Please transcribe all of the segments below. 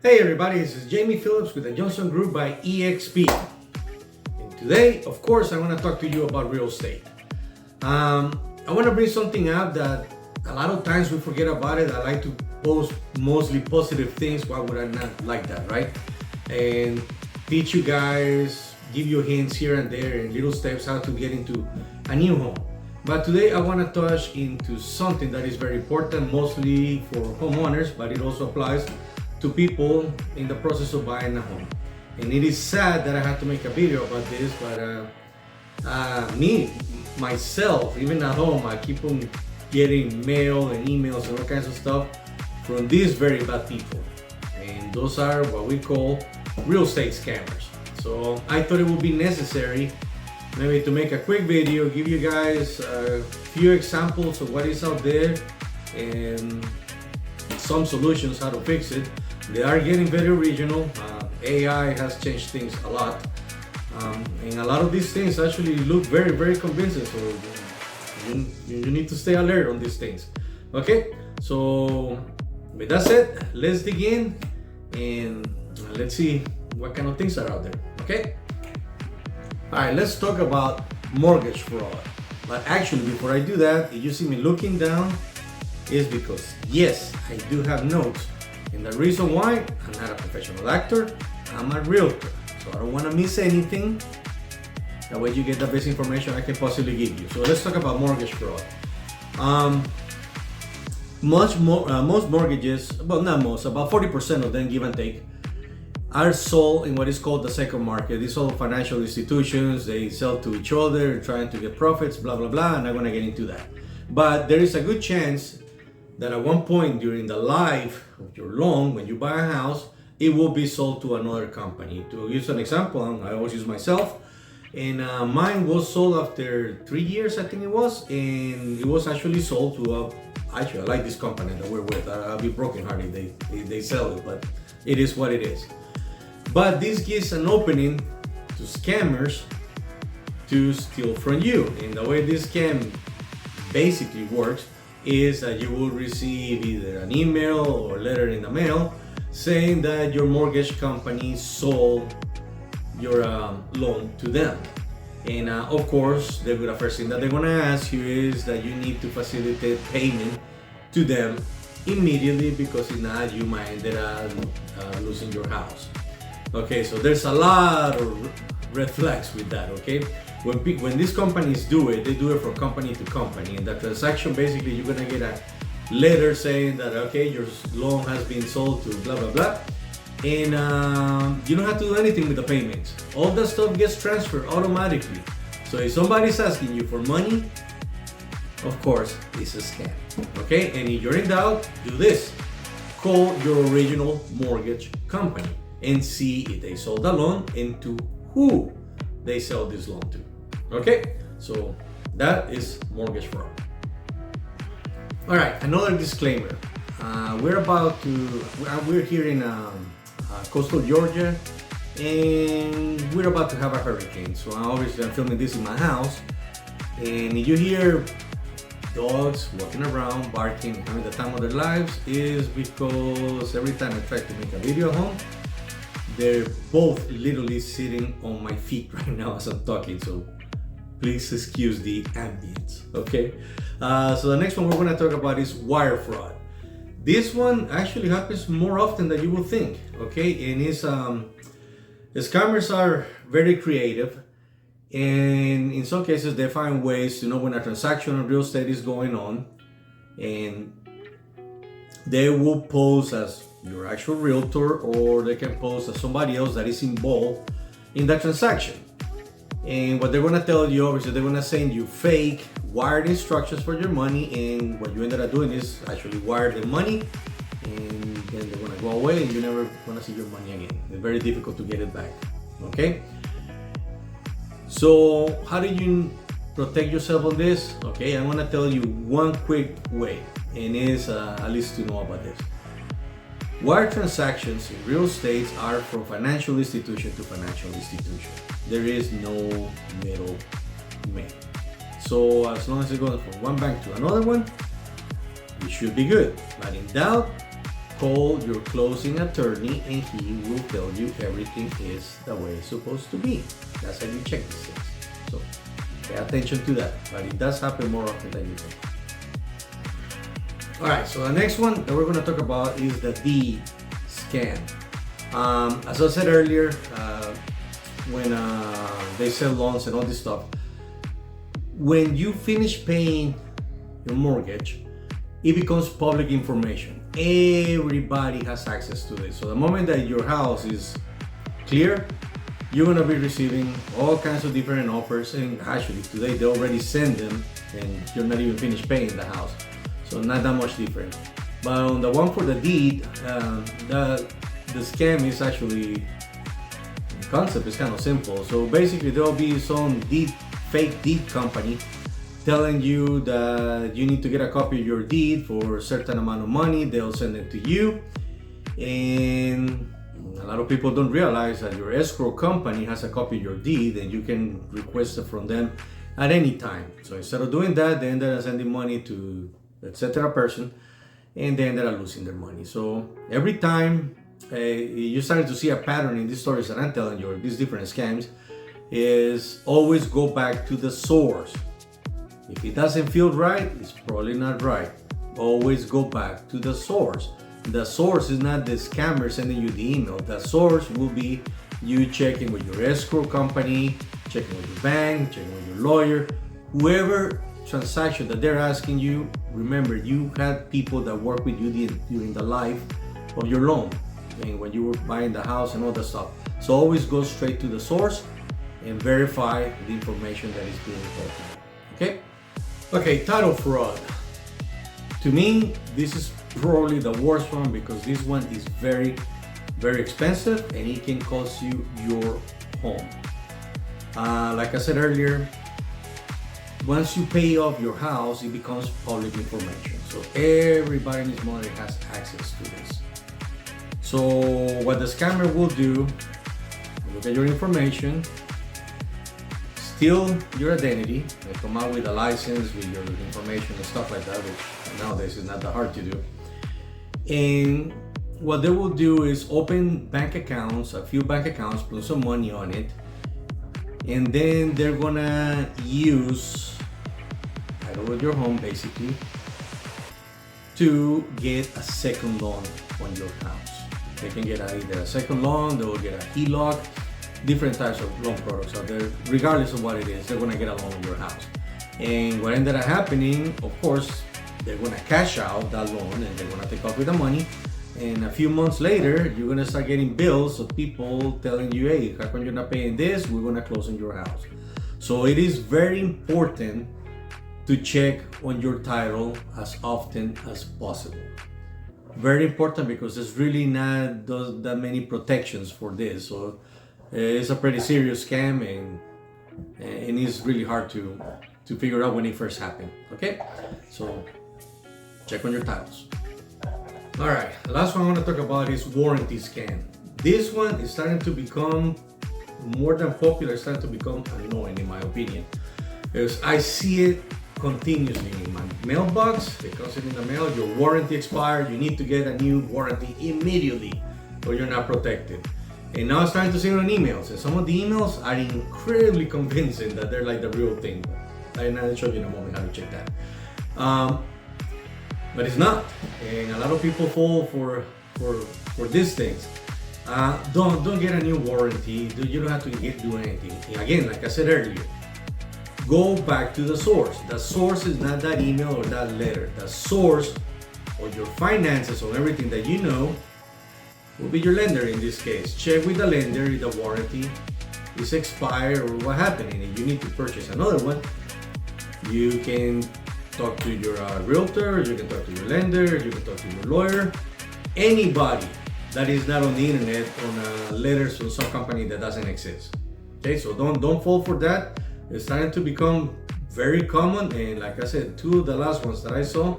Hey everybody, this is Jaime.Phillips with the Johnson Group by EXP. And today, of course, I want to talk to you about real estate. I want to bring something up that a lot of times we forget about it. I like to post mostly positive things. Why would I not like that, right? And teach you guys, give you hints here and there and little steps how to get into a new home. But today I want to touch into something that is very important, mostly for homeowners, but it also applies to people in the process of buying a home. And it is sad that I have to make a video about this, but myself, even at home, I keep on getting mail and emails and all kinds of stuff from these very bad people. And those are what we call real estate scammers. So I thought it would be necessary maybe to make a quick video, give you guys a few examples of what is out there and some solutions how to fix it. They are getting very original. AI has changed things a lot, and a lot of these things actually look very, very convincing. So you need to stay alert on these things. Okay, so with that said, let's dig in and let's see what kind of things are out there. Okay. All right, let's talk about mortgage fraud. But actually, before I do that, if you see me looking down, is because yes, I do have notes. And the reason why, I'm not a professional actor, I'm a realtor. So I don't want to miss anything. That way you get the best information I can possibly give you. So let's talk about mortgage fraud. Most mortgages, well not most, about 40% of them, give and take, are sold in what is called the second market. These are financial institutions, they sell to each other, trying to get profits, blah, blah, blah. I'm not gonna get into that. But there is a good chance that at one point during the life of your loan, when you buy a house, it will be sold to another company. To use an example, I always use myself, and mine was sold after 3 years, I think it was, and it was actually sold to actually I like this company that we're with. I'll be brokenhearted if they sell it, but it is what it is. But this gives an opening to scammers to steal from you. And the way this scam basically works is that you will receive either an email or letter in the mail saying that your mortgage company sold your loan to them. And of course, the first thing that they're gonna ask you is that you need to facilitate payment to them immediately, because if not, you might end up losing your house. Okay, so there's a lot of red flags with that, okay? When these companies do it, they do it from company to company. And that transaction, basically, you're gonna get a letter saying that, okay, your loan has been sold to blah, blah, blah. And you don't have to do anything with the payments. All that stuff gets transferred automatically. So if somebody's asking you for money, of course, it's a scam, okay? And if you're in doubt, do this. Call your original mortgage company and see if they sold the loan and to who they sell this loan to. Okay, so that is mortgage fraud. All right, another disclaimer. We're here in coastal Georgia, and we're about to have a hurricane. So obviously I'm filming this in my house, and if you hear dogs walking around, barking, having the time of their lives, is because every time I try to make a video at home, they're both literally sitting on my feet right now as I'm talking, so please excuse the ambience, okay? So the next one we're gonna talk about is wire fraud. This one actually happens more often than you will think, okay? And the scammers are very creative, and in some cases they find ways to know when a transaction of real estate is going on, and they will pose as your actual realtor, or they can pose as somebody else that is involved in that transaction. And what they're gonna tell you, obviously, they're gonna send you fake wired instructions for your money, and what you ended up doing is actually wire the money, and then they're gonna go away, and you're never gonna see your money again. It's very difficult to get it back, okay? So how do you protect yourself on this? Okay, I'm gonna tell you one quick way, and it's at least to know about this. Wire transactions in real estate are from financial institution to financial institution. There is no middle man. So as long as it goes from one bank to another one, you should be good. But in doubt, call your closing attorney and he will tell you everything is the way it's supposed to be. That's how you check these things. So pay attention to that, but it does happen more often than you think. All right, so the next one that we're going to talk about is the deed scam. As I said earlier, when they sell loans and all this stuff, when you finish paying your mortgage, it becomes public information. Everybody has access to this. So the moment that your house is clear, you're gonna be receiving all kinds of different offers, and actually today they already send them and you're not even finished paying the house. So not that much different. But on the one for the deed, the scam is actually, the concept is kind of simple. So basically there'll be some fake deed company telling you that you need to get a copy of your deed for a certain amount of money. They'll send it to you, and a lot of people don't realize that your escrow company has a copy of your deed and you can request it from them at any time. So instead of doing that, they ended up sending money to etc. person, and they ended up losing their money. So every time you started to see a pattern in these stories that I'm telling you, or these different scams, is always go back to the source. If it doesn't feel right, it's probably not right. Always go back to the source. The source is not the scammer sending you the email. The source will be you checking with your escrow company, checking with your bank, checking with your lawyer, whoever transaction that they're asking you. Remember, you had people that work with you during the life of your loan and when you were buying the house and all that stuff. So always go straight to the source and verify the information that is being told. Okay, title fraud. To me, this is probably the worst one because this one is very, very expensive and it can cost you your home. Like I said earlier, once you pay off your house, it becomes public information. So everybody in this market has access to this. So what the scammer will do, look at your information, steal your identity, they come out with a license with your information and stuff like that, which nowadays is not that hard to do. And what they will do is open bank accounts, a few bank accounts, put some money on it, and then they're gonna use title of your home basically to get a second loan on your house. They can get either a second loan, they will get a HELOC, different types of loan products out there. Regardless of what it is, they're gonna get a loan on your house. And what ended up happening, of course, they're gonna cash out that loan and they're gonna take off with the money. And a few months later, you're gonna start getting bills of people telling you, hey, how come you're not paying this? We're gonna close on your house. So it is very important to check on your title as often as possible. Very important because there's really not that many protections for this. So it's a pretty serious scam and it's really hard to figure out when it first happened. Okay, so check on your titles. All right, the last one I want to talk about is warranty scam. This one is starting to become more than popular, it's starting to become annoying in my opinion. Because I see it continuously in my mailbox. It comes in the mail, your warranty expired, you need to get a new warranty immediately or you're not protected. And now I'm starting to see it on emails, and some of the emails are incredibly convincing that they're like the real thing. I'll show you in a moment how to check that. But it's not, and a lot of people fall for these things. Don't get a new warranty. You don't have to do anything. And again, like I said earlier, go back to the source. The source is not that email or that letter. The source or your finances or everything that you know will be your lender in this case. Check with the lender if the warranty is expired or what happened, and if you need to purchase another one, you can talk to your realtor, you can talk to your lender, you can talk to your lawyer, anybody that is not on the internet on letters from some company that doesn't exist. Okay, so don't fall for that. It's starting to become very common, and like I said, two of the last ones that I saw,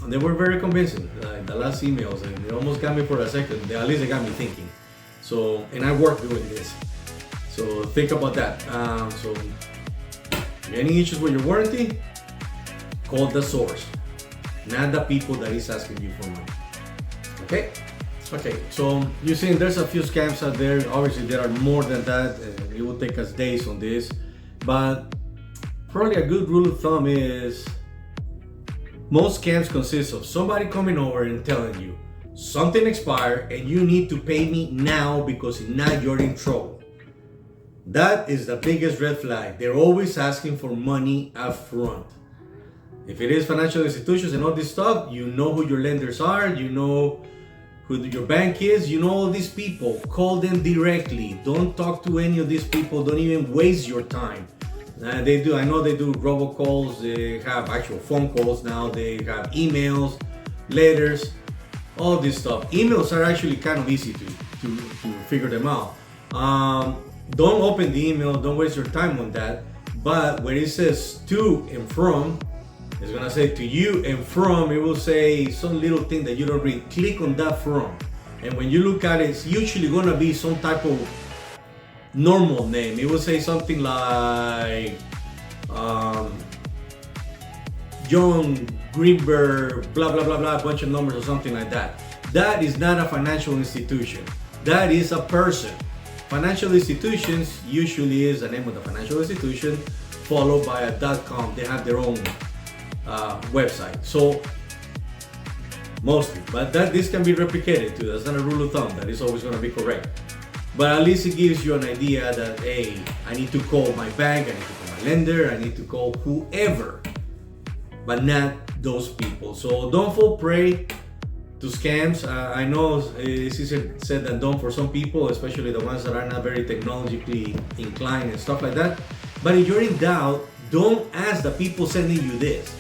they were very convincing. The last emails, and they almost got me for a second. At least they got me thinking. So, and I work doing this. So think about that. So, any issues with your warranty? Call the source, not the people that is asking you for money. Okay. Okay, so you're saying there's a few scams out there. Obviously, there are more than that. It will take us days on this, but probably a good rule of thumb is most scams consist of somebody coming over and telling you something expired and you need to pay me now because if not, you're in trouble. That is the biggest red flag. They're always asking for money up front. If it is financial institutions and all this stuff, you know who your lenders are, you know who your bank is, you know all these people. Call them directly. Don't talk to any of these people. Don't even waste your time. I know they do robocalls. They have actual phone calls now. They have emails, letters, all this stuff. Emails are actually kind of easy to figure them out. Don't open the email. Don't waste your time on that. But when it says to and from, it's gonna say to you and from. It will say some little thing that you don't read. Click on that from, and when you look at it, it's usually gonna be some type of normal name. It will say something like John Greenberg, blah blah blah blah, a bunch of numbers or something like that. That is not a financial institution. That is a person. Financial institutions usually is the name of the financial institution followed by a .com. They have their own website. So mostly, but this can be replicated too. That's not a rule of thumb. That is always going to be correct. But at least it gives you an idea that, hey, I need to call my bank, I need to call my lender, I need to call whoever, but not those people. So don't fall prey to scams. I know it's easier said than done for some people, especially the ones that are not very technologically inclined and stuff like that. But if you're in doubt, don't ask the people sending you this,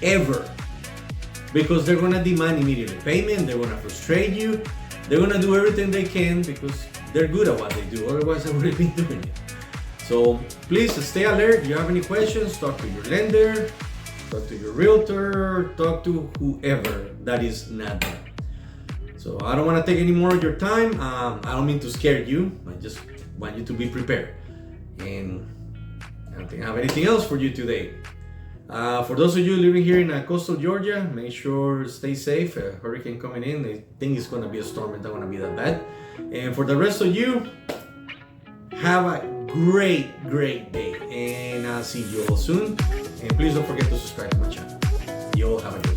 ever. Because they're gonna demand immediate payment, they're gonna frustrate you, they're gonna do everything they can because they're good at what they do, otherwise they wouldn't be doing it. So please stay alert. If you have any questions, talk to your lender, talk to your realtor, talk to whoever that is not them. So I don't want to take any more of your time. I don't mean to scare you, I just want you to be prepared. And I don't think I have anything else for you today. For those of you living here in coastal Georgia, make sure stay safe. A hurricane coming in. I think it's going to be a storm. It's not going to be that bad. And for the rest of you, have a great day. And I'll see you all soon. And please don't forget to subscribe to my channel. You all have a good day.